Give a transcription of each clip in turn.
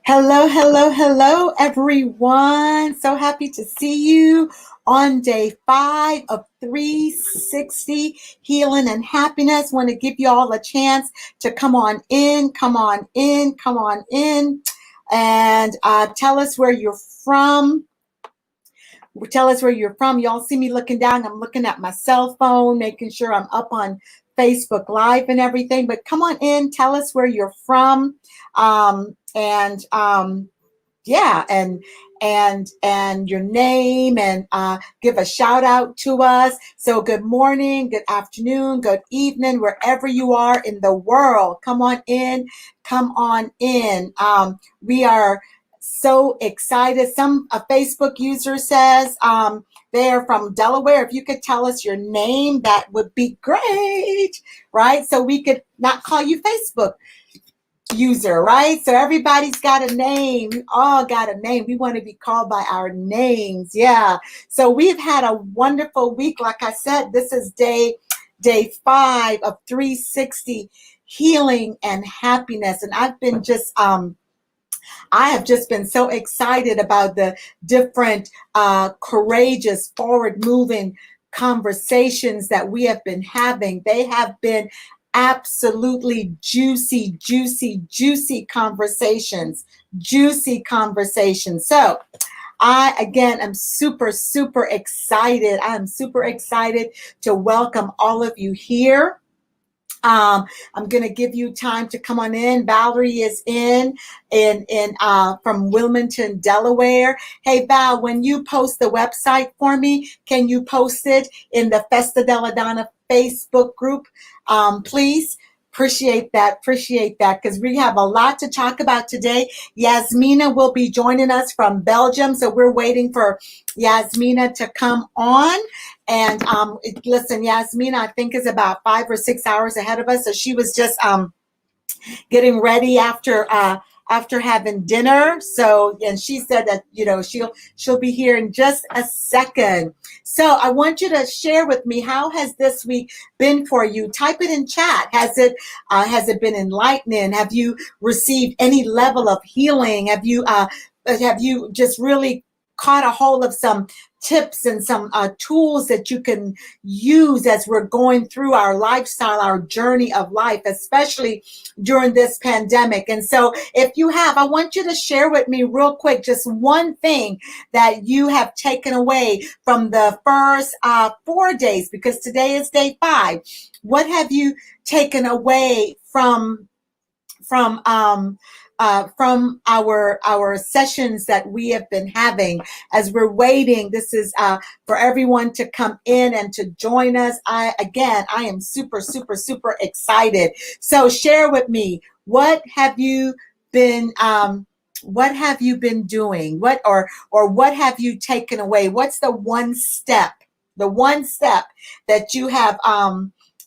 Hello, hello, hello, everyone. So happy to see you on day 5 of 360 Healing and Happiness. Want to give you all a chance to come on in, come on in, come on in, and tell us where you're from. Tell us where you're from. Y'all see me looking down. I'm looking at my cell phone, making sure I'm up on Facebook Live and everything. But come on in. Tell us where you're from. And yeah, and your name, and give a shout out to us. So good morning, good afternoon, good evening, wherever you are in the world. Come on in. Come on in. We are so excited. A Facebook user says they are from Delaware. If you could tell us your name, that would be great, right? So we could not call you Facebook user, right? So everybody's got a name. We all got a name. We want to be called by our names. Yeah. So we've had a wonderful week. Like I said, this is day 5 of 360 Healing and Happiness. And I've been just I have just been so excited about the different courageous, forward-moving conversations that we have been having. They have been absolutely juicy, juicy, juicy conversations. Juicy conversations. So I, again, am super, super excited. I'm super excited to welcome all of you here. I'm going to give you time to come on in. Valerie is in from Wilmington, Delaware. Hey, Val, when you post the website for me, can you post it in the Festa Della Donna Facebook group, please? Appreciate that, because we have a lot to talk about today. Yasmina will be joining us from Belgium, so we're waiting for Yasmina to come on. And listen, Yasmina, I think, is about 5 or 6 hours ahead of us, so she was just getting ready after having dinner. So, and she said that, she'll be here in just a second. So I want you to share with me, how has this week been for you? Type it in chat. Has it been enlightening? Have you received any level of healing? Have you just really caught a hold of some tips and some tools that you can use as we're going through our lifestyle, our journey of life, especially during this pandemic? And so if you have, I want you to share with me real quick just one thing that you have taken away from the first 4 days, because today is day 5. What have you taken away from our sessions that we have been having as we're waiting? This is for everyone to come in and to join us. I am super, super, super excited. So share with me, what have you been doing? What have you taken away? What's the one step that you have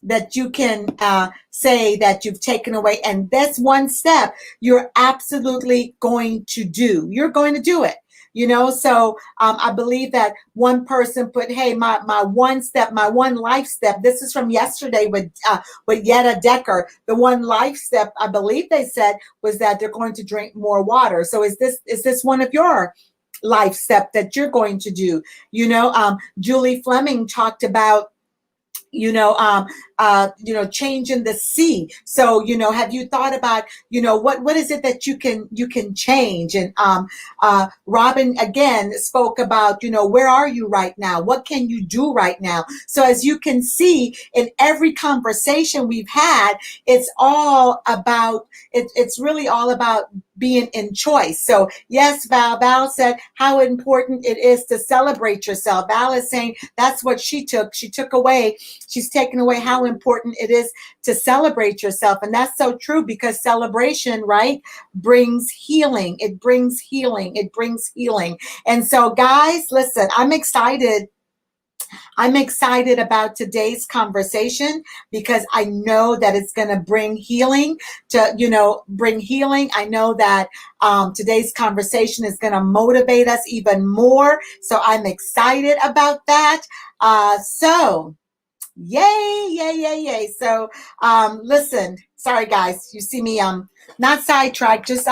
that you can say that you've taken away, and this one step you're absolutely going to do. You're going to do it. So I believe that one person put, hey, my one step, my one life step. This is from yesterday with Yetta Decker. The one life step, I believe they said, was that they're going to drink more water. So is this one of your life step that you're going to do? Julie Fleming talked about changing the sea. So, have you thought about, what is it that you can change? And Robin again spoke about, where are you right now? What can you do right now? So as you can see in every conversation we've had, it's really all about being in choice. So yes, Val said how important it is to celebrate yourself. Val is saying that's what she took. She's taken away how important it is to celebrate yourself. And that's so true, because celebration, right, brings healing. It brings healing. And so guys, listen, I'm excited about today's conversation, because I know that it's going to bring healing. I know that today's conversation is going to motivate us even more. So I'm excited about that. So Yay, yay, yay, yay. So listen, sorry guys, you see me not sidetracked, just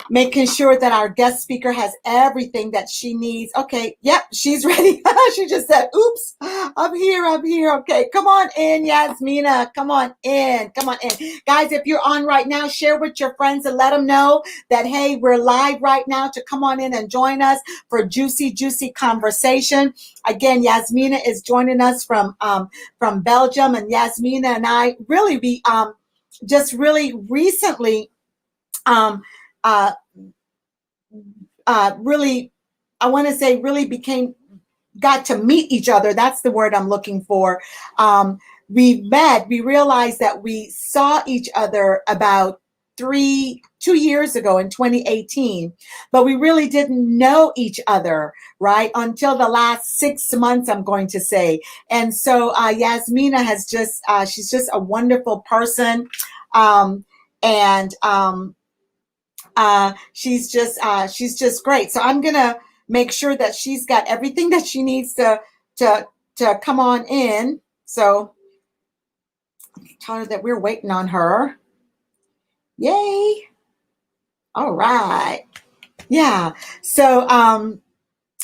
making sure that our guest speaker has everything that she needs. Okay, yep, she's ready. She just said, oops, I'm here, I'm here. Okay, come on in, Yasmina. Come on in, come on in. Guys, if you're on right now, share with your friends and let them know that, hey, we're live right now to come on in and join us for juicy, juicy conversation. Again, Yasmina is joining us from Belgium, and Yasmina and I really, we just really recently um, uh, really, I want to say, really got to meet each other. That's the word I'm looking for. We met, we realized that we saw each other about 2 years ago in 2018, but we really didn't know each other, right? Until the last 6 months, I'm going to say. And so Yasmina has she's just a wonderful person. And she's just great. So I'm gonna make sure that she's got everything that she needs to come on in. So tell her that we're waiting on her. Yay! All right. Yeah. So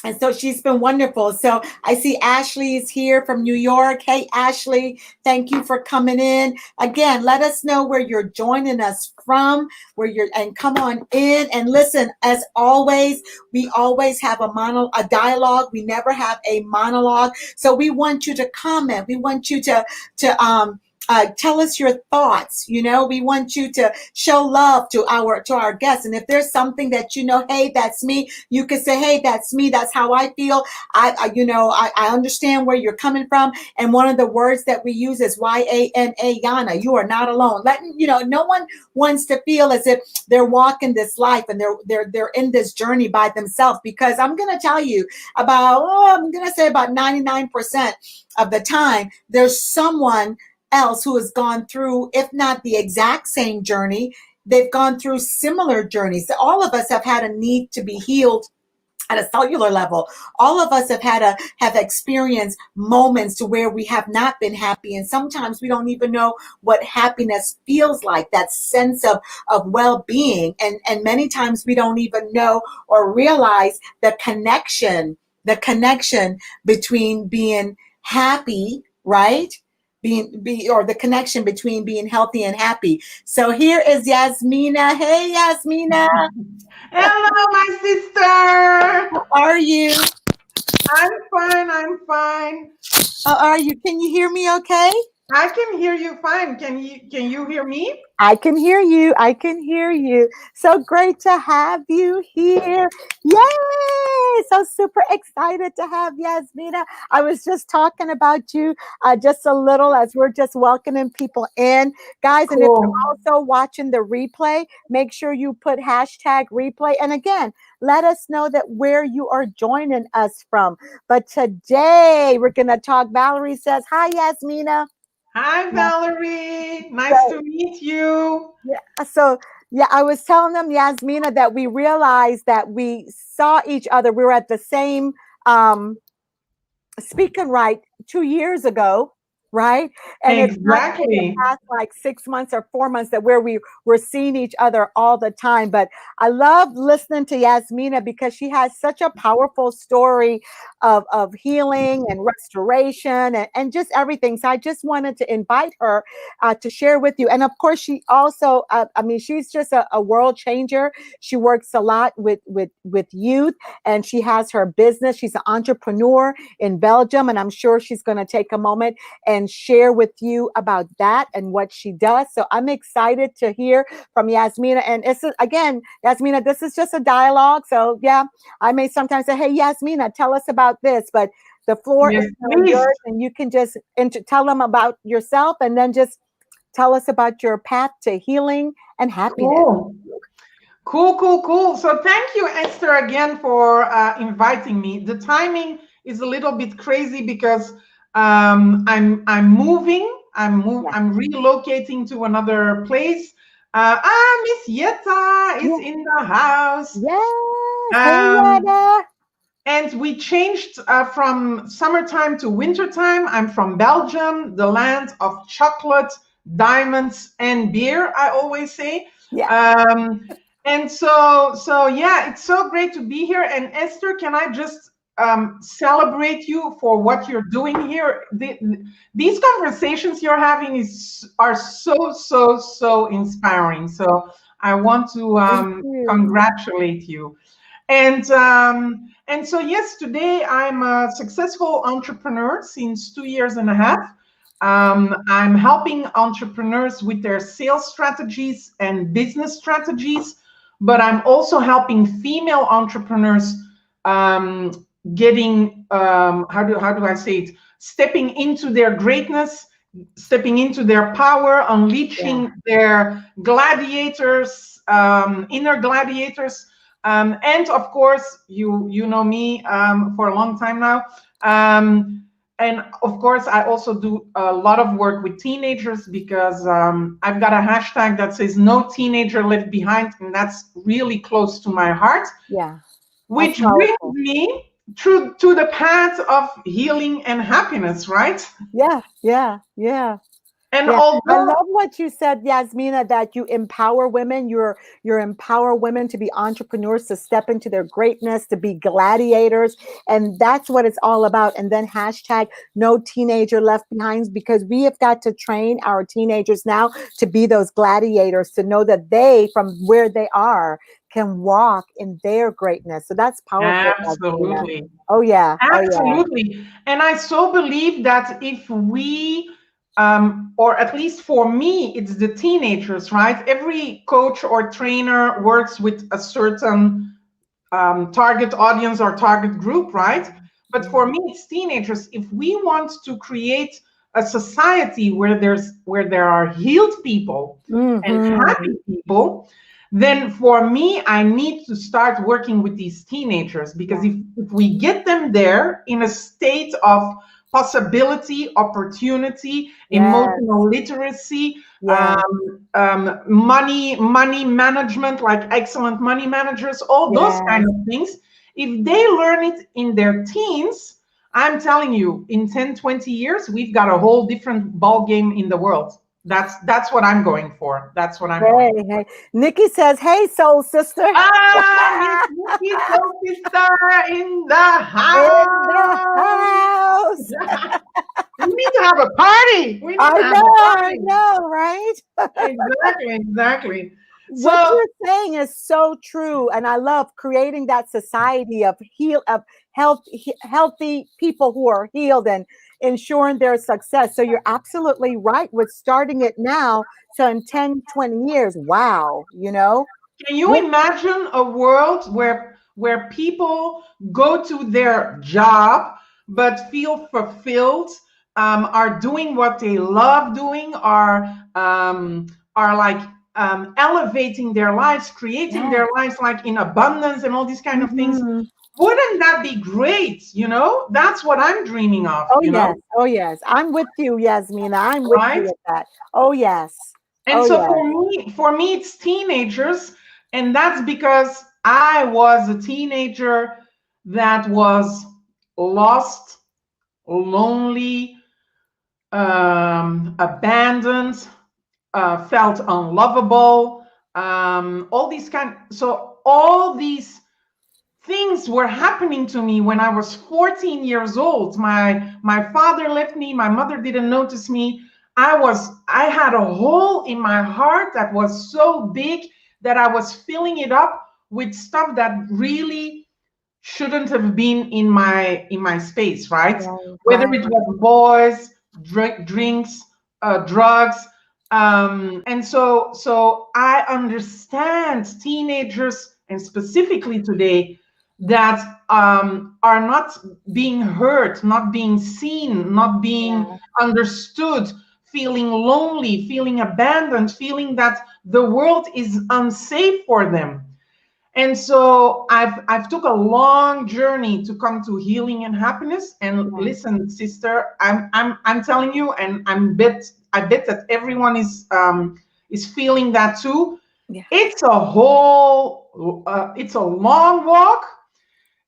and so she's been wonderful. So I see Ashley is here from New York. Hey, Ashley, thank you for coming in. Again, let us know where you're joining us from, and come on in. And listen, as always, we always have a dialogue. We never have a monologue. So we want you to comment. We want you to tell us your thoughts. We want you to show love to our guests. And if there's something that hey, that's me, you can say, hey, that's me. That's how I feel. I understand where you're coming from. And one of the words that we use is YANA, Yana. You are not alone. No one wants to feel as if they're walking this life and they're in this journey by themselves. Because I'm going to tell you I'm going to say about 99% of the time, there's someone else who has gone through, if not the exact same journey, they've gone through similar journeys. All of us have had a need to be healed at a cellular level. All of us have experienced moments to where we have not been happy. And sometimes we don't even know what happipness feels like, that sense of well-being. And many times we don't even know or realize the connection between being happy, right? Or the connection between being healthy and happy. So here is Yasmina. Hey, Yasmina. Hello, my sister. How are you? I'm fine. I'm fine. How are you? Can you hear me okay? I can hear you fine. Can you hear me? I can hear you. I can hear you. So great to have you here. Yay! So super excited to have Yasmina. I was just talking about you just a little as we're just welcoming people in. Guys, and if Cool. you're also watching the replay, make sure you put #replay. And again, let us know that where you are joining us from. But today we're going to talk. Valerie says, hi, Yasmina. Hi, Valerie. Nice to meet you. Yeah. So, yeah, I was telling them, Yasmina, that we realized that we saw each other. We were at the same Speak and Write 2 years ago, right? And it's not been the Exactly. past like 6 months or 4 months that where we were seeing each other all the time. But I love listening to Yasmina because she has such a powerful story of healing and restoration and just everything. So I just wanted to invite her to share with you. And of course, she also, she's just a world changer. She works a lot with youth, and she has her business. She's an entrepreneur in Belgium, and I'm sure she's going to take a moment and share with you about that and what she does. So I'm excited to hear from Yasmina. And it's again, Yasmina, this is just a dialogue. So yeah, I may sometimes say, hey, Yasmina, tell us about this, but the floor Yes, is please. yours, and you can just tell them about yourself and then just tell us about your path to healing and happiness. Cool. So thank you, Esther, again for inviting me. The timing is a little bit crazy because I'm moving. I'm relocating to another place. Miss Yetta is in the house. Yes. Hey, Um, Yetta. And we changed from summertime to wintertime. I'm from Belgium, the land of chocolate, diamonds, and beer, I always say. Yeah. And so yeah, it's so great to be here. And Esther, can I just celebrate you for what you're doing here? These conversations you're having are so inspiring. So I want to congratulate you. And so yes, today I'm a successful entrepreneur since 2 years and a half. I'm helping entrepreneurs with their sales strategies and business strategies, but I'm also helping female entrepreneurs getting how do I say it? Stepping into their greatness, stepping into their power, unleashing their gladiators, inner gladiators. And of course, you know me for a long time now. And of course, I also do a lot of work with teenagers because I've got a hashtag that says "No Teenager Left Behind," and that's really close to my heart. Yeah. Which brings me to the path of healing and happiness, right? Yeah. And I love what you said, Yasmina, that you empower women. You empower women to be entrepreneurs, to step into their greatness, to be gladiators. And that's what it's all about. And then hashtag no teenager left behind, because we have got to train our teenagers now to be those gladiators, to know that they, from where they are, can walk in their greatness. So that's powerful. Absolutely. Yasmina. Oh, yeah. Absolutely. Oh, yeah. And I so believe that if we or at least for me, it's the teenagers, right? Every coach or trainer works with a certain target audience or target group, right? But for me, it's teenagers. If we want to create a society where there are healed people and happy people, then for me, I need to start working with these teenagers, because if we get them there in a state of possibility, opportunity, emotional literacy, money management, like excellent money managers, all those kind of things. If they learn it in their teens, I'm telling you, in 10, 20 years, we've got a whole different ball game in the world. That's what I'm going for. That's what I'm going for. Hey. Nikki says, "Hey, soul sister." Nikki, soul sister in the house. We need to have a party. I know, right? Exactly. What you're saying is so true, and I love creating that society of healthy people who are healed and ensuring their success. So you're absolutely right with starting it now. So in 10, 20 years, wow, Can you imagine a world where people go to their job but feel fulfilled, are doing what they love doing, are like elevating their lives, creating their lives like in abundance and all these kind of things? Wouldn't that be great? That's what I'm dreaming of. Oh yes. I'm with you, Yasmina. I'm with you with that. Oh yes. And for me, it's teenagers, and that's because I was a teenager that was lost, lonely, abandoned, felt unlovable, all these things were happening to me when I was 14 years old. My father left me, my mother didn't notice me. I had a hole in my heart that was so big that I was filling it up with stuff that really shouldn't have been in my space, right? Whether it was boys, drinks, drugs. And so I understand teenagers, and specifically today, that are not being heard, not being seen, not being understood, feeling lonely, feeling abandoned, feeling that the world is unsafe for them. And so I've took a long journey to come to healing and happiness. And listen, sister, I'm telling you, and I bet that everyone is feeling that too. It's a long walk.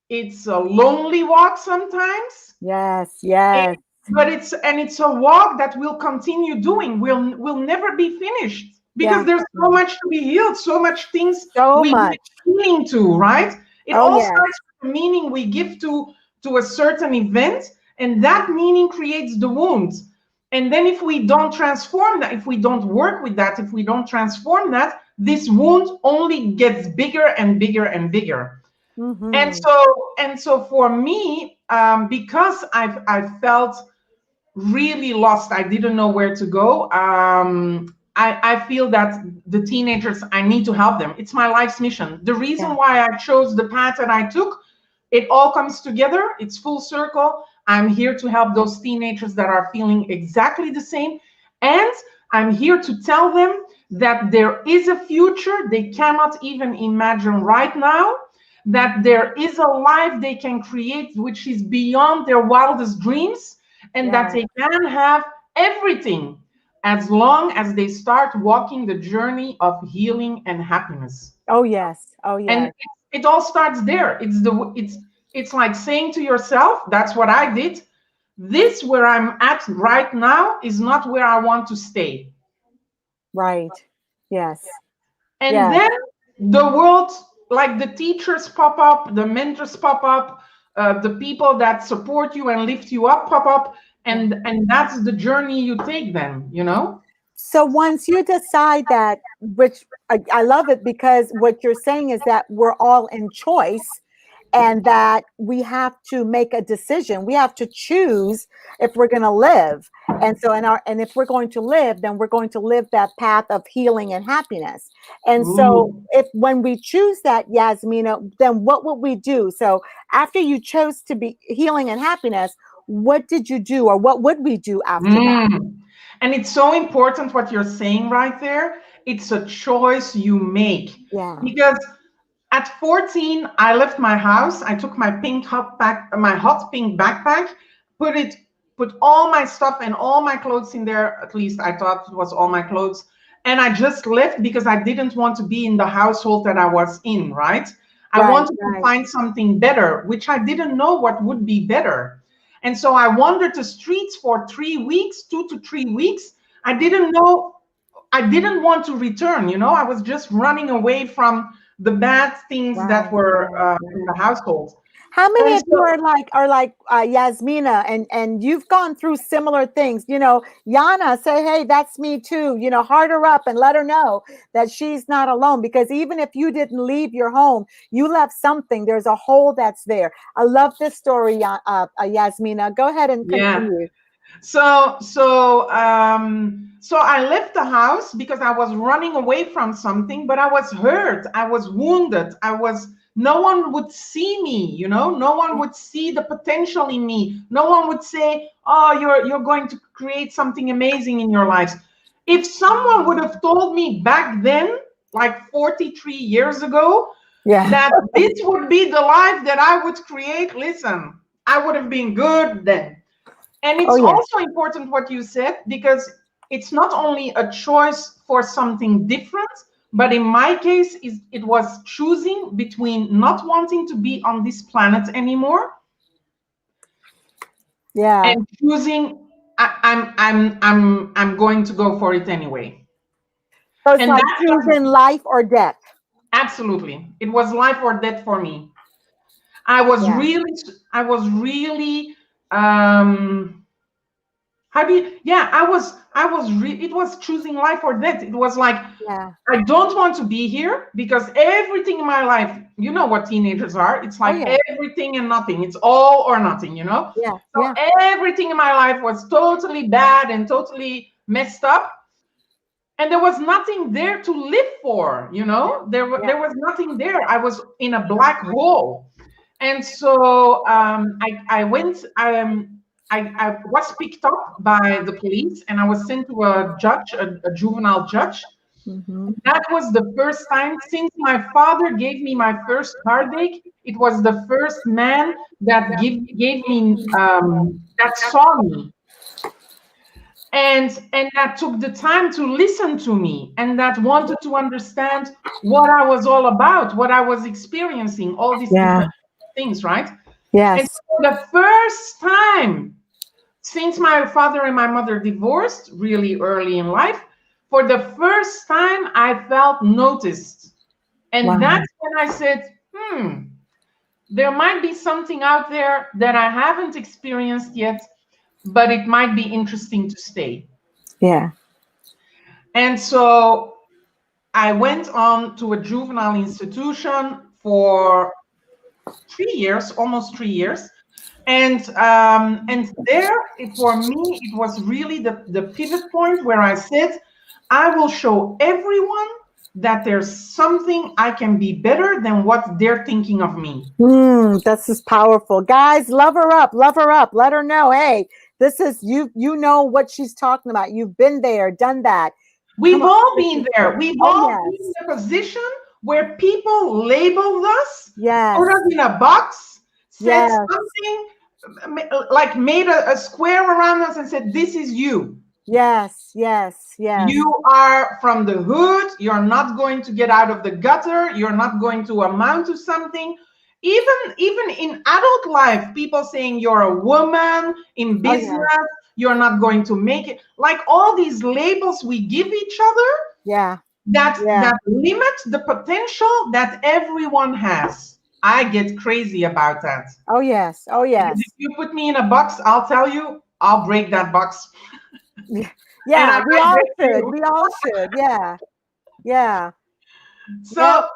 it's a lonely walk sometimes. Yes, yes. But it's a walk that we'll continue doing. We'll never be finished because Yeah. there's so much to be healed, so much things So we give much. meaning to, right? It Oh, all yes. starts with the meaning we give to a certain event, and that meaning creates the wounds. And then if we don't transform that, if we don't work with that, if we don't transform that, this wound only gets bigger and bigger and bigger. Mm-hmm. And so for me, because I felt really lost, I didn't know where to go. I feel that the teenagers, I need to help them. It's my life's mission. The reason why I chose the path that I took, it all comes together. It's full circle. I'm here to help those teenagers that are feeling exactly the same. And I'm here to tell them that there is a future they cannot even imagine right now, that there is a life they can create which is beyond their wildest dreams, and that they can have everything as long as they start walking the journey of healing and happiness. Oh, yes. Oh, yes. And it all starts there. It's like saying to yourself, that's what I did. This where I'm at right now is not where I want to stay. Right. Yes. And then the world, like the teachers pop up, the mentors pop up, the people that support you and lift you up pop up, and that's the journey you take then, you know? So once you decide that, which I love it, because what you're saying is that we're all in choice, and that we have to make a decision. We have to choose if we're going to live. And so and if we're going to live, then we're going to live that path of healing and happiness. And so when we choose that, Yasmina, then what would we do? So after you chose to be healing and happiness, what did you do, or what would we do after that? And it's so important what you're saying right there. It's a choice you make. Yeah. Because at 14, I left my house. I took my hot pink backpack, put all my stuff and all my clothes in there. At least I thought it was all my clothes. And I just left because I didn't want to be in the household that I was in, right? I wanted to find something better, which I didn't know what would be better. And so I wandered the streets for 3 weeks, 2 to 3 weeks. I didn't want to return, you know? I was just running away from the bad things that were in the household. How many of you are like Yasmina, and you've gone through similar things? You know, Yana, say, hey, that's me too. You know, heart her up and let her know that she's not alone. Because even if you didn't leave your home, you left something. There's a hole that's there. I love this story, Yasmina. Go ahead and continue. So I left the house because I was running away from something, but I was hurt. I was wounded. No one would see me, you know, no one would see the potential in me. No one would say, oh, you're going to create something amazing in your lives. If someone would have told me back then, like 43 years ago, that this would be the life that I would create, listen, I would have been good then. And it's also important what you said, because it's not only a choice for something different, but in my case, it was choosing between not wanting to be on this planet anymore, and choosing I'm going to go for it anyway. So it's like choosing life or death. Absolutely, it was life or death for me. I was really it was choosing life or death. It was like, I don't want to be here, because everything in my life, you know what teenagers are, it's like everything and nothing. It's all or nothing, you know? So everything in my life was totally bad and totally messed up. And there was nothing there to live for, you know? There was nothing there. I was in a black hole. And so I was picked up by the police, and I was sent to a judge, a juvenile judge. That was the first time since my father gave me my first heartache. It was the first man that gave me, that saw me. And that took the time to listen to me, and that wanted to understand what I was all about, what I was experiencing, all these different things, right? Yes. And so the first time since my father and my mother divorced really early in life, for the first time I felt noticed. And Wow. that's when I said, there might be something out there that I haven't experienced yet, but it might be interesting to stay. Yeah. And so I went on to a juvenile institution for 3 years, almost 3 years. And there, for me, it was really the pivot point where I said, I will show everyone that there's something I can be better than what they're thinking of me. This is powerful. Guys, love her up, let her know, hey, this is you know what she's talking about. You've been there, done that. We've all been there. We've all yes. been in the position where people labeled us, yes. put us in a box, said yes. something, like made a square around us and said, this is you. Yes, yes, yes. You are from the hood. You're not going to get out of the gutter. You're not going to amount to something. Even in adult life, people saying you're a woman in business, you're not going to make it. Like all these labels we give each other, that limit the potential that everyone has. I get crazy about that. Oh yes, oh yes. Because if you put me in a box, I'll tell you, I'll break that box. Yeah, we all should. We all should. Yeah, yeah. So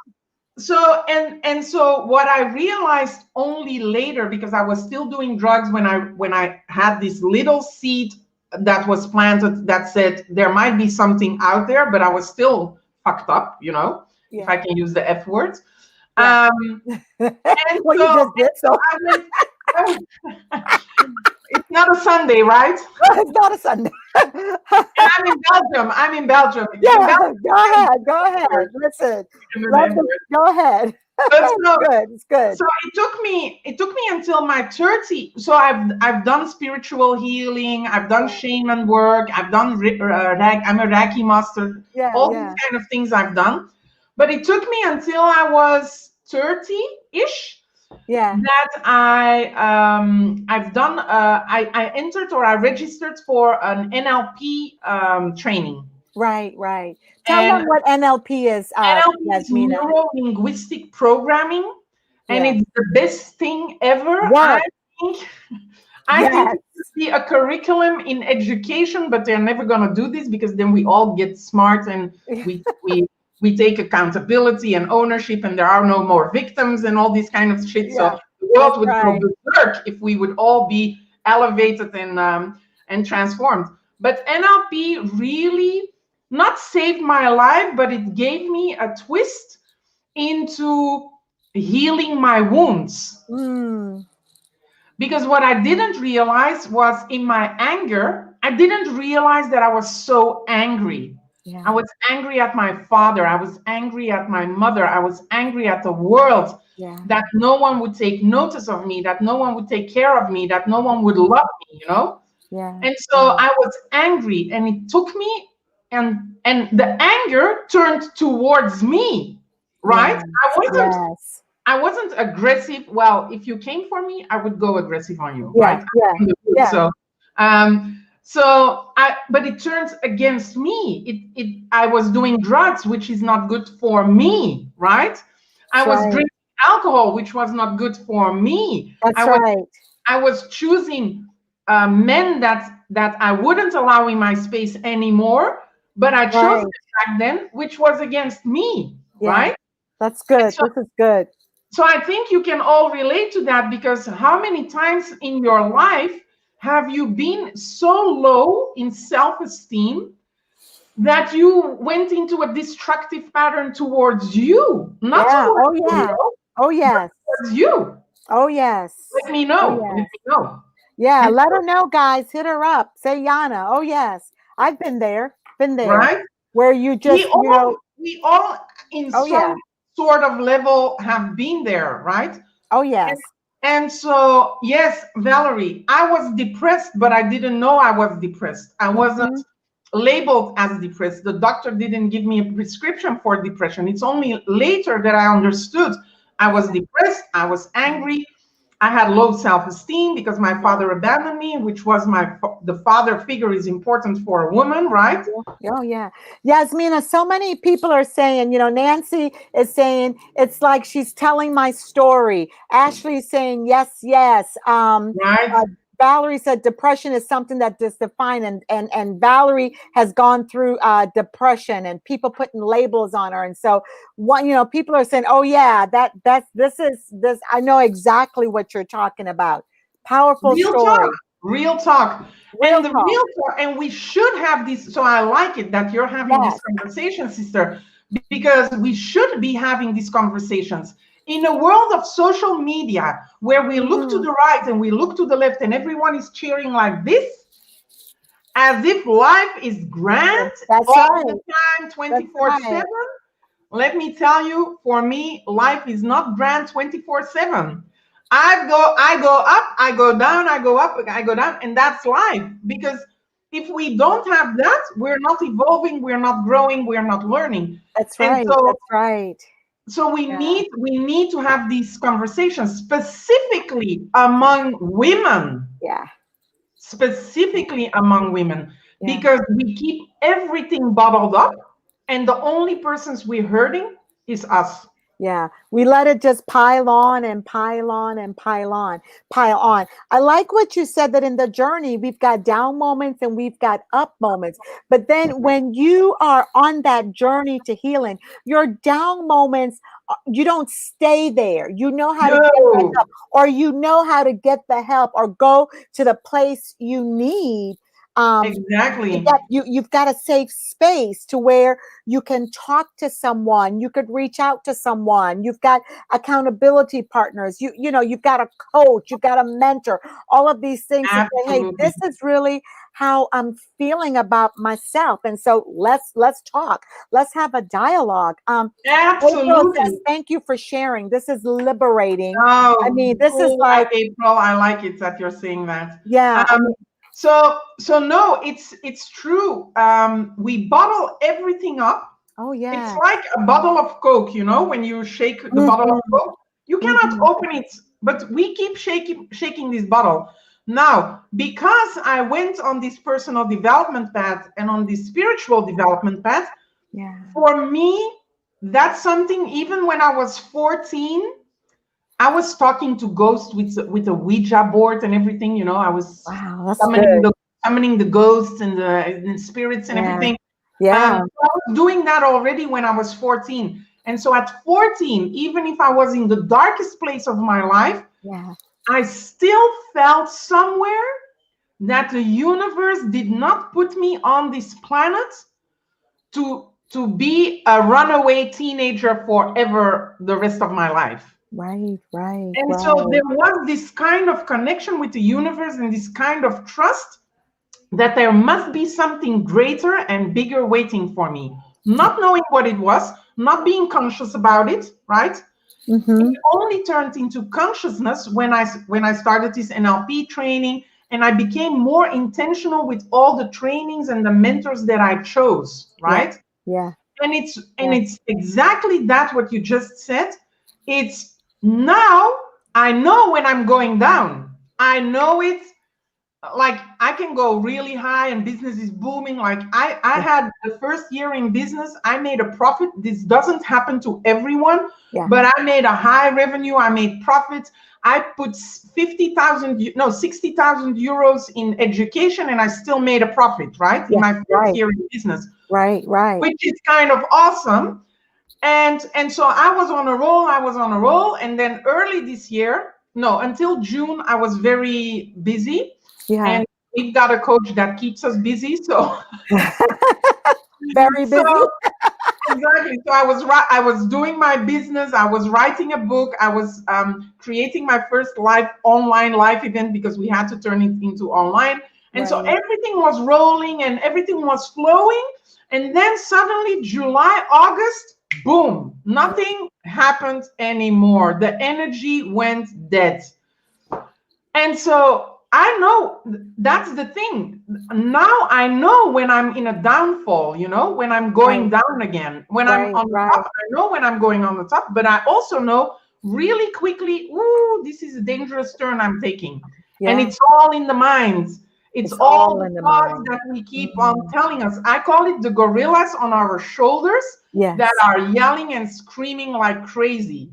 what I realized only later, because I was still doing drugs when I had this little seed that was planted that said there might be something out there, but I was still fucked up, if I can use the F word. Yeah. And well, you just did so. It's not a Sunday, right? It's not a Sunday. And I'm in Belgium. Yeah, go ahead. Listen, go ahead. It's good. So it took me until my 30. So I've done spiritual healing. I've done shaman work. I've done I'm a Reiki master. All these kind of things I've done. But it took me until I was 30-ish. Yeah. That I've done. I entered or I registered for an NLP training. Right. Tell them what NLP is. NLP is neuro-linguistic programming, and it's the best thing ever. I think it should be a curriculum in education, but they're never going to do this because then we all get smart and we take accountability and ownership, and there are no more victims and all this kind of shit. So the world would go berserk if we would all be elevated and transformed. But NLP really not saved my life, but it gave me a twist into healing my wounds. Because what I didn't realize was in my anger, I didn't realize that I was so angry. I was angry at my father. I was angry at my mother. I was angry at the world that no one would take notice of me, that no one would take care of me, that no one would love me, And so I was angry, and it took me, and the anger turned towards me, right? I wasn't aggressive. Well, if you came for me, I would go aggressive on you, right? But it turns against me. I was doing drugs, which is not good for me, right? I was drinking alcohol, which was not good for me. I was choosing men that I wouldn't allow in my space anymore, but I chose back then, which was against me, right? That's good. This is good. So I think you can all relate to that, because how many times in your life have you been so low in self-esteem that you went into a destructive pattern towards you? Not towards towards you. Oh, yes. Let me know. Oh, yes. Let me know. Yeah, let her know, guys. Hit her up. Say, Yana. Oh, yes. I've been there. Right? Where you just, we all in some sort of level have been there, right? Oh, yes. And so, yes, Valerie, I was depressed, but I didn't know I was depressed. I wasn't labeled as depressed. The doctor didn't give me a prescription for depression. It's only later that I understood I was depressed. I was angry. I had low self-esteem because my father abandoned me, which was the father figure is important for a woman, right? Oh yeah, Yasmina. So many people are saying, Nancy is saying it's like she's telling my story. Ashley is saying yes, yes. Right. Valerie said depression is something that is defined, and Valerie has gone through depression, and people putting labels on her, and so people are saying, oh yeah, this is this. I know exactly what you're talking about. Powerful Real story. talk. Real talk. Real And the talk. real talk, and we should have this. So I like it that you're having this Yes. conversation, sister, because we should be having these conversations. In a world of social media where we look to the right and we look to the left and everyone is cheering like this, as if life is grand all the time, 24/7. Let me tell you, for me, life is not grand 24/7. I go up, I go down, I go up, I go down, and that's life. Because if we don't have that, we're not evolving, we're not growing, we're not learning. That's right. And so, that's right. So we need to have these conversations specifically among women. Yeah. Specifically among women, because we keep everything bottled up, and the only persons we're hurting is us. Yeah, we let it just pile on and pile on and pile on. I like what you said, that in the journey, we've got down moments and we've got up moments. But then when you are on that journey to healing, your down moments, you don't stay there. You know how to get back up, or you know how to get the help or go to the place you need. Exactly. You've got a safe space to where you can talk to someone, you could reach out to someone, you've got accountability partners, you've got a coach, you've got a mentor, all of these things to say, hey, this is really how I'm feeling about myself. And so let's talk. Let's have a dialogue. Absolutely. Says, thank you for sharing. This is liberating. Oh, I mean, this is like April. I like it that you're saying that. Yeah. So no, it's true. We bottle everything up. Oh yeah. It's like a bottle of Coke, when you shake the bottle of Coke, you cannot open it, but we keep shaking this bottle. Now, because I went on this personal development path and on this spiritual development path, for me, that's something. Even when I was 14, I was talking to ghosts with a Ouija board and everything. I was summoning the ghosts and the spirits and everything. Yeah. I was doing that already when I was 14. And so at 14, even if I was in the darkest place of my life, I still felt somewhere that the universe did not put me on this planet to be a runaway teenager forever the rest of my life. Right. And so there was this kind of connection with the universe and this kind of trust that there must be something greater and bigger waiting for me. Not knowing what it was, not being conscious about it, right? It only turned into consciousness when I started this NLP training, and I became more intentional with all the trainings and the mentors that I chose, right? Yeah. And it's exactly that what you just said. It's now I know when I'm going down. I know it. Like I can go really high and business is booming. Like I had the first year in business, I made a profit. This doesn't happen to everyone, but I made a high revenue. I made profits. I put 60,000 euros in education, and I still made a profit, right? In my first year in business. Right. Which is kind of awesome. And so I was on a roll. And then early this year, until June, I was very busy. Yeah. And we've got a coach that keeps us busy. So very busy. Exactly. So I was doing my business. I was writing a book. I was creating my first online live event, because we had to turn it into online. And so everything was rolling and everything was flowing. And then suddenly July, August, boom, nothing happened anymore. The energy went dead. And so I know that's the thing. Now I know when I'm in a downfall, when I'm going down again. When I'm on the top, I know when I'm going on the top, but I also know really quickly, ooh, this is a dangerous turn I'm taking. And Yeah. it's all in the mind. It's It's all all the in the thoughts mind. that we keep on Mhm. telling us. I call it the gorillas on our shoulders that Yes. are yelling and screaming like crazy.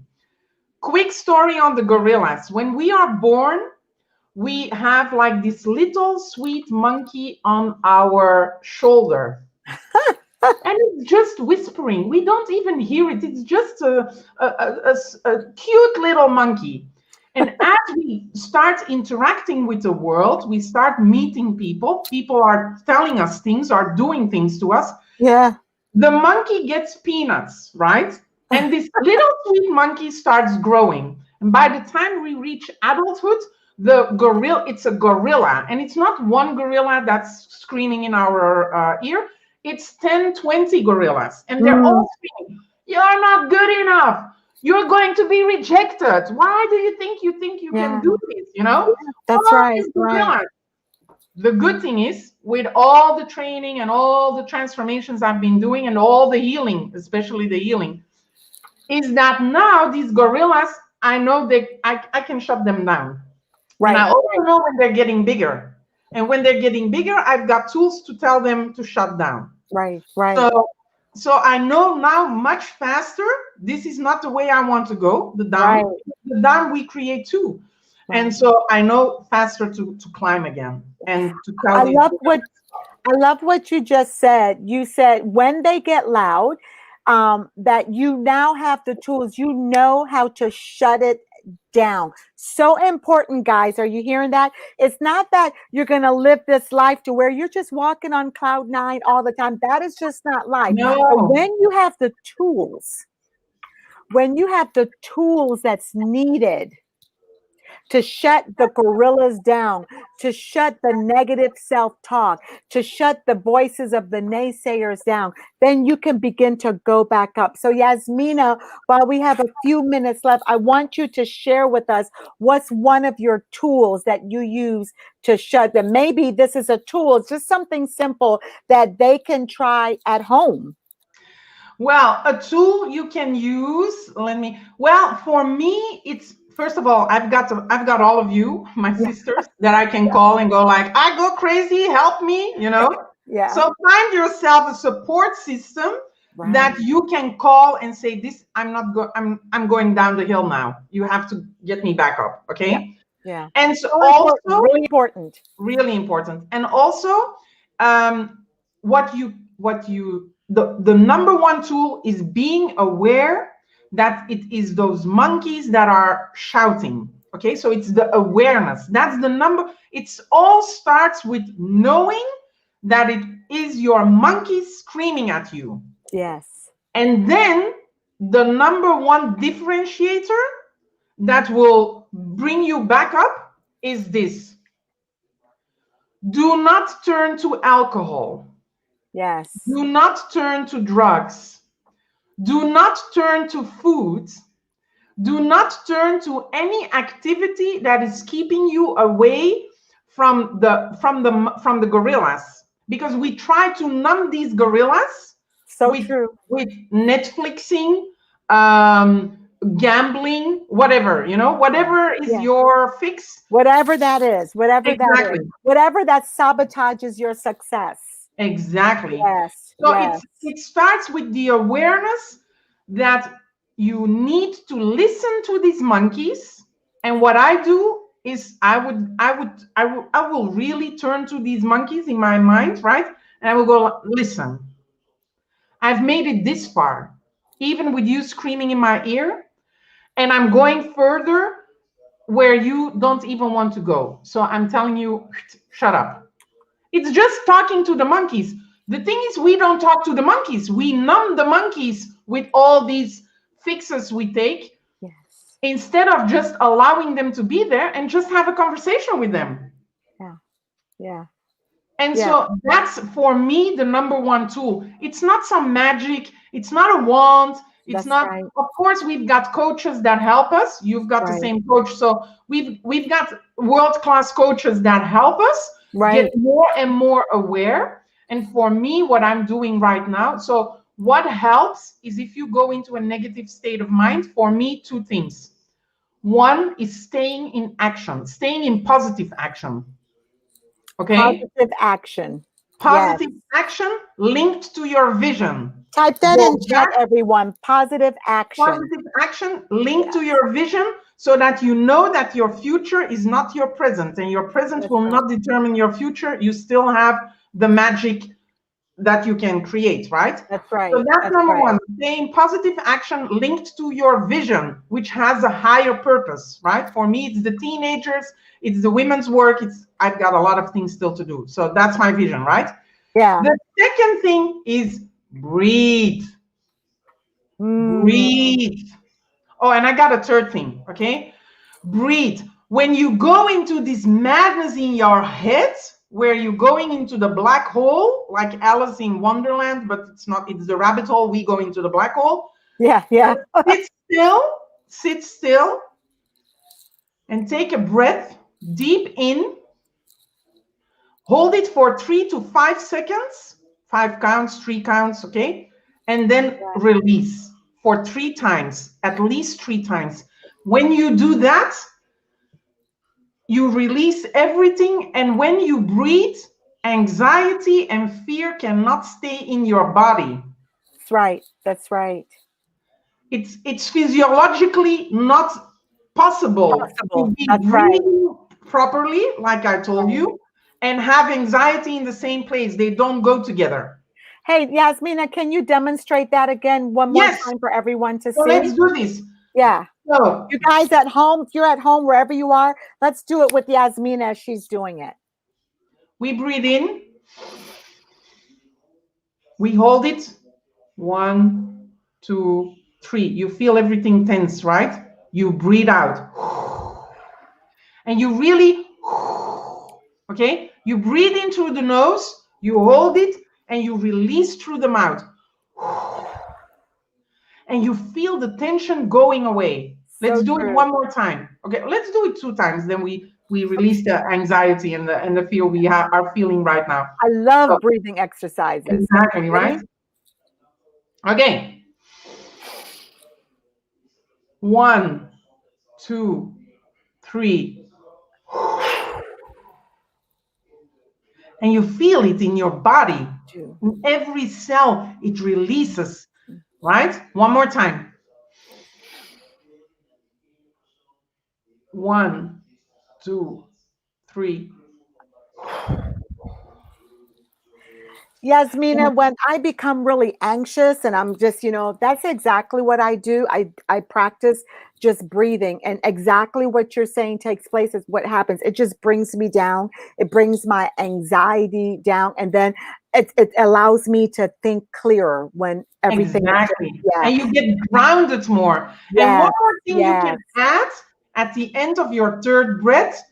Quick story on the gorillas. When we are born, we have like this little sweet monkey on our shoulder. And it's just whispering. We don't even hear it. It's just a cute little monkey. And as we start interacting with the world, we start meeting people. People are telling us things, are doing things to us. Yeah. The monkey gets peanuts, right? And this little sweet monkey starts growing. And by the time we reach adulthood, the gorilla, it's a gorilla. And it's not one gorilla that's screaming in our ear. It's 10, 20 gorillas. And they're Mm, all screaming, you're not good enough. You're going to be rejected. Why do you think you can yeah. do this? You know? That's All right. these Right. gorillas. The good thing is, with all the training and all the transformations I've been doing and all the healing, especially the healing, is that now these gorillas, I know I can shut them down. And Right. I also know when they're getting bigger. And when they're getting bigger, I've got tools to tell them to shut down. Right. Right. So so I know now much faster. This is not the way I want to go. Right. The dam we create too. Right. And so I know faster to climb again and to tell I these. love what I love what you just said. You said when they get loud, that you now have the tools. You know how to shut it down. So important, guys. Are you hearing that? It's not that you're going to live this life to where you're just walking on cloud nine all the time. That is just not life. But No. when you have the tools, that's needed to shut the gorillas down, to shut the negative self talk, to shut the voices of the naysayers down, then you can begin to go back up. So, Yasmina, while we have a few minutes left, I want you to share with us what's one of your tools that you use to shut them. Maybe this is a tool, it's just something simple that they can try at home. Well, a tool you can use. Well, for me, it's first of all, I've got all of you, my Yeah. sisters, that I can call and go like, I go crazy, help me, you know. Yeah. So find yourself a support system Right. that you can call and say, this, I'm going down the hill now. You have to get me back up, okay? Yeah. And so So also, important, really important. really important. And also, the number one tool is being aware that it is those monkeys that are shouting. Okay, so it's the awareness. That's the number. It's all starts with knowing that it is your monkey screaming at you. Yes. And then the number one differentiator that will bring you back up is this. Do not turn to alcohol. Yes. Do not turn to drugs. Do not turn to foods. Do not turn to any activity that is keeping you away from the gorillas, because we try to numb these gorillas So with true. Netflixing, gambling, whatever, whatever is Yeah. your fix. Whatever that is, Exactly. whatever that sabotages your success. Exactly. Yes. So Yes. it starts with the awareness that you need to listen to these monkeys. And what I do is I will really turn to these monkeys in my mind, right? And I will go, listen, I've made it this far, even with you screaming in my ear, and I'm going further where you don't even want to go. So I'm telling you, shut up. It's just talking to the monkeys. The thing is, we don't talk to the monkeys. We numb the monkeys with all these fixes we take, Yes. instead of just allowing them to be there and just have a conversation with them. Yeah. Yeah. And Yeah. so that's, for me, the number one tool. It's not some magic. It's not a wand. It's That's not. right. Of course, we've got coaches that help us. You've got the Right. same coach, so we've got world-class coaches that help us Right. get more and more aware. And for me, what I'm doing right now, so what helps is if you go into a negative state of mind, for me, two things. One is staying in action, staying in positive action. Okay? Positive action. Yes. Positive action linked to your vision. Type that in chat, everyone. Positive action. Positive action linked to your vision, so that you know that your future is not your present, and your present will not determine your future. You still have the magic that you can create, right? That's right. So that's number one. Staying positive action linked to your vision, which has a higher purpose, right? For me, it's the teenagers, it's the women's work. I've got a lot of things still to do. So that's my vision, right? Yeah. The second thing is breathe. Breathe. Oh, and I got a third thing, okay? Breathe. When you go into this madness in your head, where you're going into the black hole, like Alice in Wonderland, but it's not, it's the rabbit hole, we go into the black hole. Yeah. Sit still, and take a breath deep in. Hold it for 3 to 5 seconds, 5 counts, 3 counts, okay? And then release for 3 times, at least 3 times. When you do that, you release everything, and when you breathe, anxiety and fear cannot stay in your body. That's right. That's right. It's physiologically not possible to be breathing properly, like I told you, and have anxiety in the same place. They don't go together. Hey, Yasmina, can you demonstrate that again one more time for everyone to see? Let's do this. Yeah. So, you guys at home, if you're at home, wherever you are, let's do it with Yasmina as she's doing it. We breathe in. We hold it. 1, 2, 3. You feel everything tense, right? You breathe out. And you really, okay? You breathe in through the nose, you hold it, and you release through the mouth. And you feel the tension going away. Let's do it one more time. Okay, let's do it 2 times. Then we release the anxiety and the fear we are feeling right now. I love breathing exercises. Exactly, right? Okay. 1, 2, 3. And you feel it in your body. In every cell, it releases, right? One more time. 1, 2, 3. Yasmina, when I become really anxious and I'm just, that's exactly what I do. I practice just breathing, and exactly what you're saying takes place is what happens. It just brings me down. It brings my anxiety down, and then it allows me to think clearer when everything. Exactly. And you get grounded more. And one more thing you can add at the end of your third breath,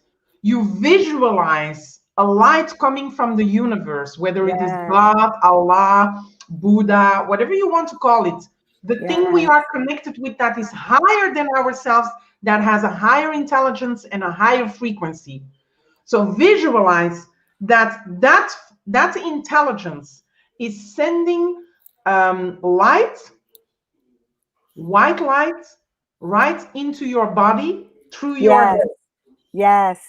you visualize a light coming from the universe, whether it is God, Allah, Buddha, whatever you want to call it. The thing we are connected with that is higher than ourselves, that has a higher intelligence and a higher frequency. So visualize that intelligence is sending light, white light, right into your body through your head. Yes.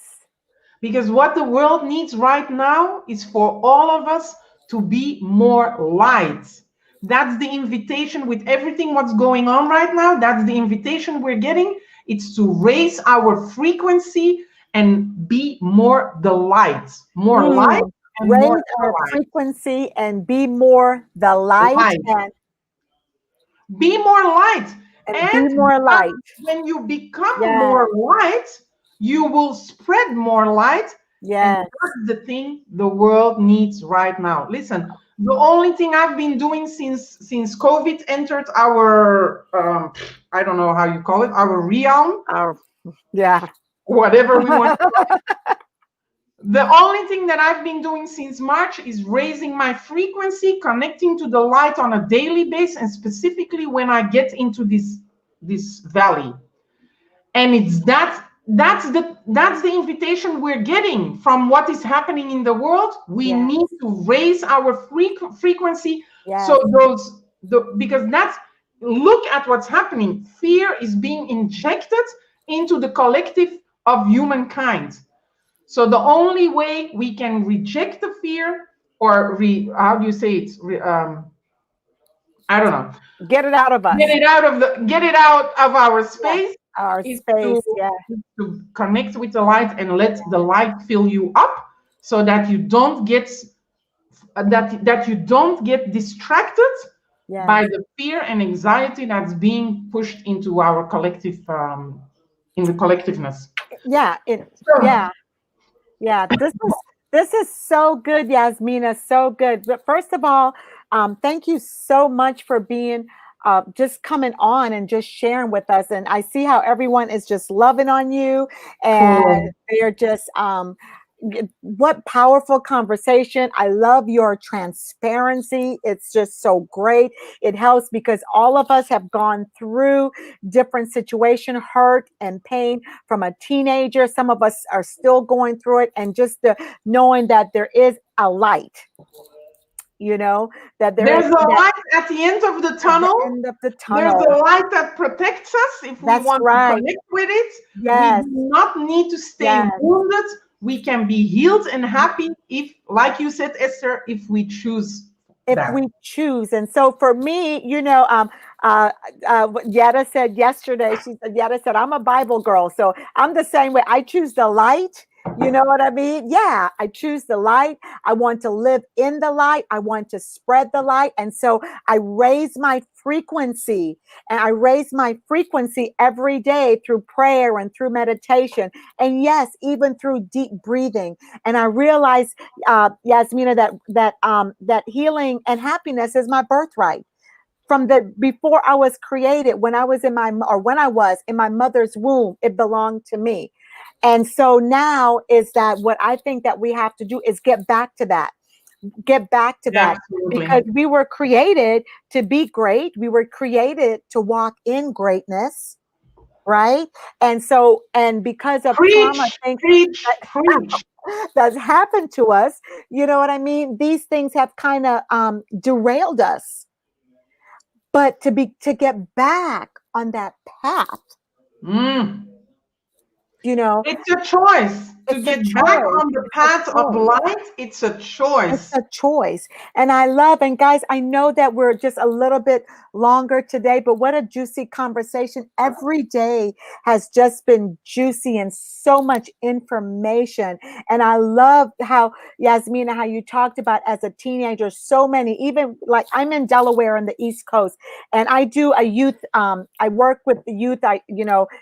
Because what the world needs right now is for all of us to be more light. That's the invitation with everything what's going on right now. That's the invitation we're getting. It's to raise our frequency and be more the light. More light. And raise more our frequency and be more the light. And be more light. And be more light. When you become more light, you will spread more light. Yes. And that's the thing the world needs right now. Listen, the only thing I've been doing since COVID entered our, I don't know how you call it, our realm. Whatever we want to call it. The only thing that I've been doing since March is raising my frequency, connecting to the light on a daily basis, and specifically when I get into this valley. And it's that's the invitation we're getting from what is happening in the world. We need to raise our frequency. So because look at what's happening. Fear is being injected into the collective of humankind. So the only way we can reject the fear, or how do you say it? I don't know. Get it out of us. Get it out of our space. Our Is space, to connect with the light and let the light fill you up, so that you don't get that you don't get distracted by the fear and anxiety that's being pushed into our collective in the collectiveness. Yeah, this is so good, Yasmina, so good. But first of all, thank you so much for being just coming on and just sharing with us. And I see how everyone is just loving on you, and they're just what powerful conversation. I love your transparency. It's just so great. It helps because all of us have gone through different situation, hurt and pain from a teenager. Some of us are still going through it, and just the knowing that there is a light, that there's a light at the end of the tunnel. There's a light that protects us if we want to connect with it. Yes. We do not need to stay wounded. We can be healed and happy if, like you said, Esther, if we choose. We choose. And so for me, Yetta said yesterday, Yetta said, I'm a Bible girl. So I'm the same way. I choose the light. You know what I mean? Yeah, I choose the light. I want to live in the light. I want to spread the light. And so I raise my frequency, and I raise my frequency every day through prayer and through meditation. And yes, even through deep breathing. And I realize, Yasmina, that healing and happiness is my birthright. From before I was created, when I was in my mother's womb, it belonged to me. And so now is that what I think that we have to do is get back to that. Absolutely. Because we were created to be great. We were created to walk in greatness. Right. And so, and because of trauma, that's happened to us, you know what I mean? These things have kind of derailed us. But to get back on that path, it's a choice to get back on the path of light. It's a choice. It's a choice. And and guys, I know that we're just a little bit longer today, but what a juicy conversation. Every day has just been juicy and so much information. And I love how, Yasmina, how you talked about as a teenager, so many, even like I'm in Delaware on the East Coast, and I do a youth, I work with the youth,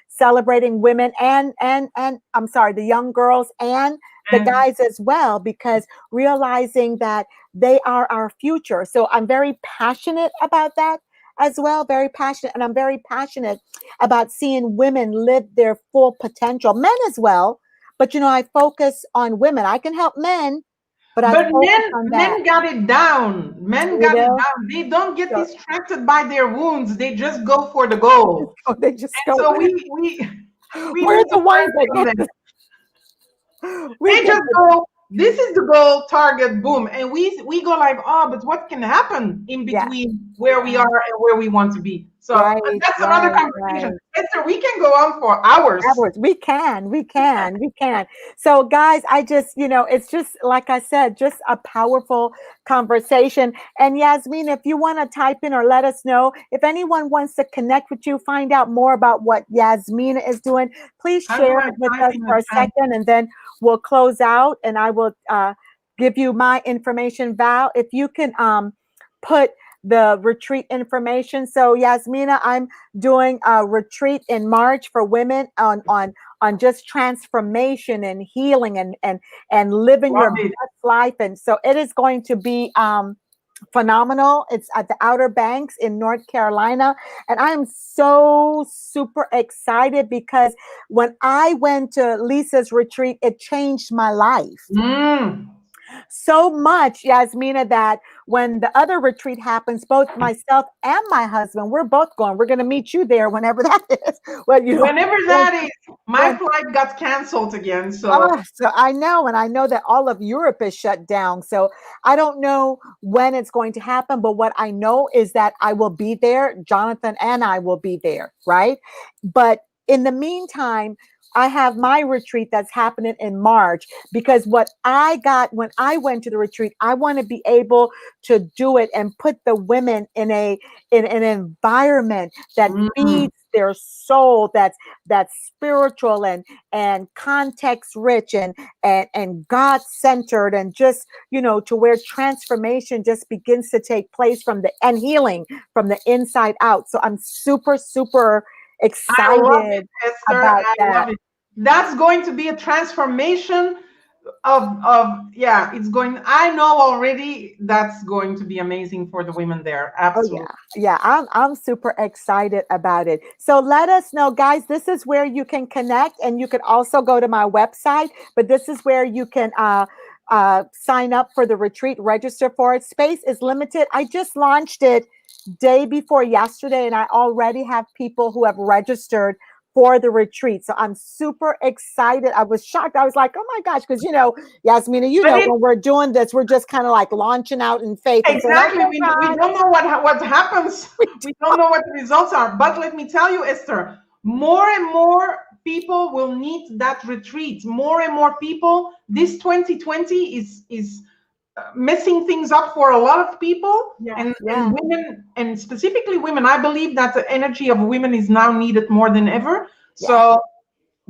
celebrating women and I'm sorry, the young girls and the guys as well, because realizing that they are our future. So I'm very passionate about that as well, very passionate. And I'm very passionate about seeing women live their full potential, men as well. But, I focus on women. I can help men, but men got it down. Men got it down. They don't get distracted by their wounds. They just go for the goal. They just go. So we're the ones that they just go, this is the goal, target, boom. And we go like, oh, but what can happen in between where we are and where we want to be? So that's another conversation. Esther, we can go on for hours. We can. So guys, I just, it's just, like I said, just a powerful conversation. And Yasmina, if you want to type in or let us know, if anyone wants to connect with you, find out more about what Yasmina is doing, please share it with us for a second, and then we'll close out, and I will give you my information. Val, if you can put the retreat information. So Yasmina, I'm doing a retreat in March for women on just transformation and healing and living your best life. And so it is going to be phenomenal. It's at the Outer Banks in North Carolina. And I'm so super excited because when I went to Lisa's retreat, it changed my life. So much, Yasmina, that when the other retreat happens, both myself and my husband, we're both going. We're going to meet you there whenever that is. Well, whenever that is, my flight got canceled again. So I know, and I know that all of Europe is shut down. So I don't know when it's going to happen, but what I know is that I will be there. Jonathan and I will be there, right? But in the meantime, I have my retreat that's happening in March, because what I got when I went to the retreat, I want to be able to do it and put the women in an environment that feeds their soul, that's spiritual and context rich and God centered, and just, you know, to where transformation just begins to take place and healing from the inside out. So I'm super, super I love it, excited Esther. about I that. love it. That's going to be a transformation of yeah, it's going, I know already that's going to be amazing for the women there. Oh Absolutely. yeah, yeah. I'm super excited about it. So let us know, guys. This is where you can connect, and you can also go to my website. But this is where you can sign up for the retreat, register for it. Space is limited. I just launched it day before yesterday, and I already have people who have registered for the retreat. So I'm super excited. I was shocked. I was like, oh my gosh, because, you know, Yasmina, you But know, it, when we're doing this, we're just kind of like launching out in faith and saying, exactly, okay, we God. don't know what happens. We don't know what the results are. But let me tell you, Esther, more and more people will need that retreat. More and more people. This 2020 is messing things up for a lot of people, Yeah. and women, and specifically women. I believe that the energy of women is now needed more than ever. Yeah. So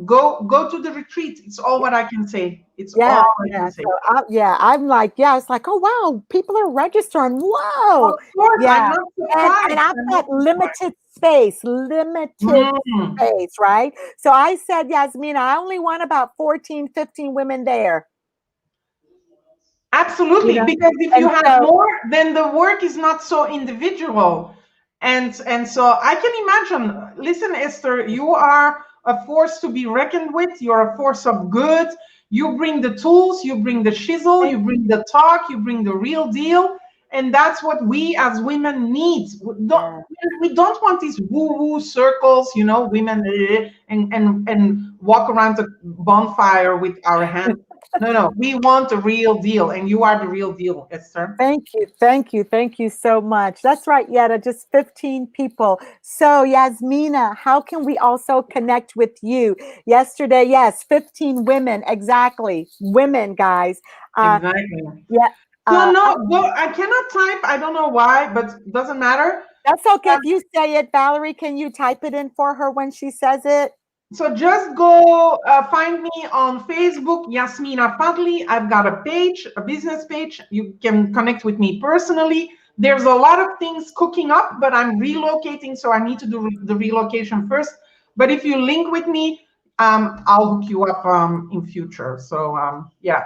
go to the retreat. It's all what I can say. It's Yeah, all I yeah. can say. So I'm like, yeah, it's like, oh wow, people are registering. Of Whoa. course, I'm Yeah. not And surprised. I've I'm not got surprised. limited Mm, space, right? So I said, Yasmina, I only want about 14, 15 women there, you absolutely, know? because if you And have so more, then the work is not so individual. And so I can imagine, listen, Esther, you are a force to be reckoned with. You're a force of good. You bring the tools, you bring the shizzle, you bring the talk, you bring the real deal. And that's what we as women need. yeah. We don't want these woo-woo circles, you know, women and walk around the bonfire with our hands. No, we want the real deal. And you are the real deal, Esther. Thank you. Thank you. Thank you so much. That's right, Yetta, just 15 people. So, Yasmina, how can we also connect with you? Yesterday, yes, 15 women, exactly. Women, guys. Exactly. Yeah. So Uh, no, I cannot type. I don't know why, but doesn't matter. that's okay if you say it, Valerie. Can you type it in for her when she says it? So just go find me on Facebook, Yasmina Fadli. I've got a page, a business page. You can connect with me personally. There's a lot of things cooking up, but I'm relocating, so I need to do the relocation first. But if you link with me, I'll hook you up in future. So yeah.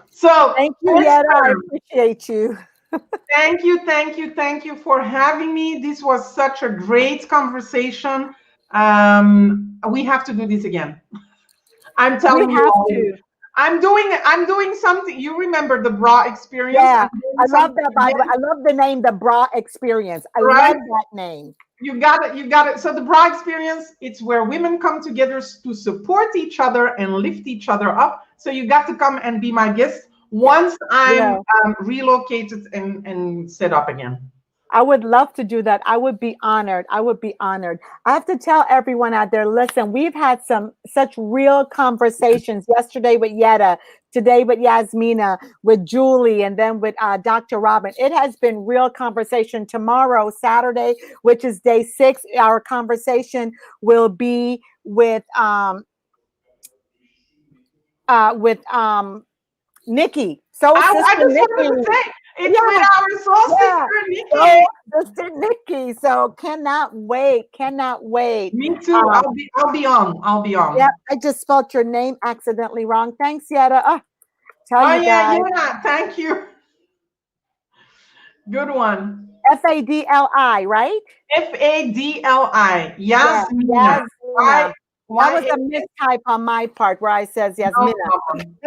So Thank you, Yetta. I Esther, appreciate you. thank you for having me. This was such a great conversation. We have to do this again. I'm We telling you have already. to. I'm doing something. You remember the bra experience? Yeah, I'm doing I love something that. By the way, again, I love the name, the Bra Experience. I right? love that name. You got it. You got it. So the bra experience, it's where women come together to support each other and lift each other up. So you got to come and be my guest Yeah, once you I'm know. relocated and set up again. I would love to do that. I would be honored. I would be honored. I have to tell everyone out there, listen, we've had such real conversations yesterday with Yetta, today with Yasmina, with Julie, and then with Dr. Robin. It has been real conversation. Tomorrow, Saturday, which is day 6, our conversation will be with Nikki, Soul I Sister just wanted to Nikki. say it's with Yeah, our soul yeah. sister So, Nikki. Sister Nikki. So cannot wait. Cannot wait. Me too. Um, I'll be yeah, on. I just spelled your name accidentally wrong. Thanks, Yetta. Tell Oh you yeah, guys. yeah. Thank you. Good one. Fadli, right? Fadli. Yeah, Yasmina. Yasmina. That was a Y mistype on my part where I says no Yasmina. problem.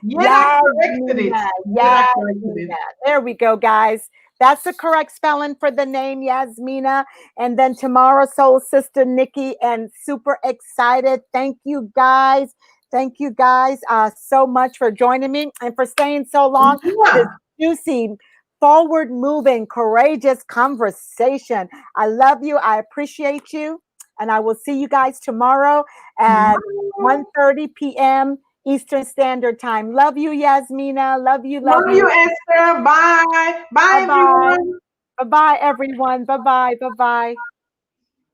Yet I corrected it. Yasmina. Yet I corrected it. Yasmina. There we go, guys. That's the correct spelling for the name Yasmina. And then tomorrow, Soul Sister Nikki. And super excited. Thank you, guys. Thank you, guys, so much for joining me and for staying so long for this Yeah. juicy, forward moving, courageous conversation. I love you. I appreciate you. And I will see you guys tomorrow at 1:30 p.m. Eastern Standard Time. Love you, Yasmina. Love you. Love you, Esther. Bye. Bye, Bye-bye. everyone. Bye-bye, everyone. Bye-bye. Bye-bye.